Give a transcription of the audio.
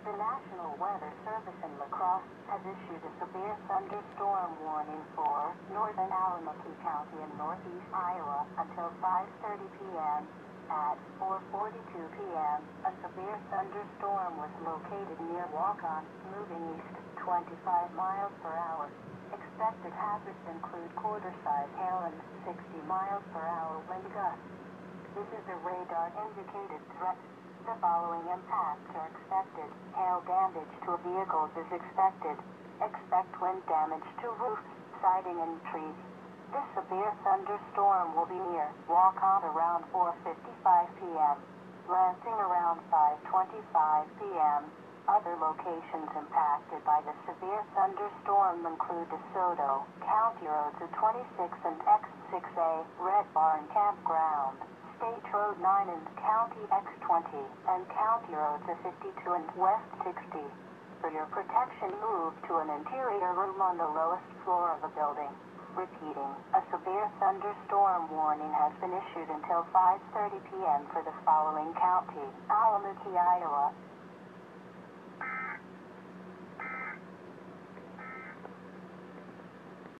The National Weather Service in La Crosse has issued a severe thunderstorm warning for northern Alamance County and northeast Iowa until 5:30 p.m. At 4:42 p.m., a severe thunderstorm was located near Waukon, moving east 25 miles per hour. Expected hazards include quarter-size hail and 60 miles per hour wind gusts. This is a radar-indicated threat. The following impacts are expected. Hail damage to vehicles is expected. Expect wind damage to roofs, siding, and trees. This severe thunderstorm will be near Waukon around 4:55 p.m., Lansing around 5:25 p.m. Other locations impacted by the severe thunderstorm include DeSoto, County Roads 26 and X6A, Red Barn Campground, State Road 9 and County X20, and County Roads 52 and West 60. For your protection, move to an interior room on the lowest floor of the building. Repeating, a severe thunderstorm warning has been issued until 5:30 p.m. for the following county: Alamance, Iowa,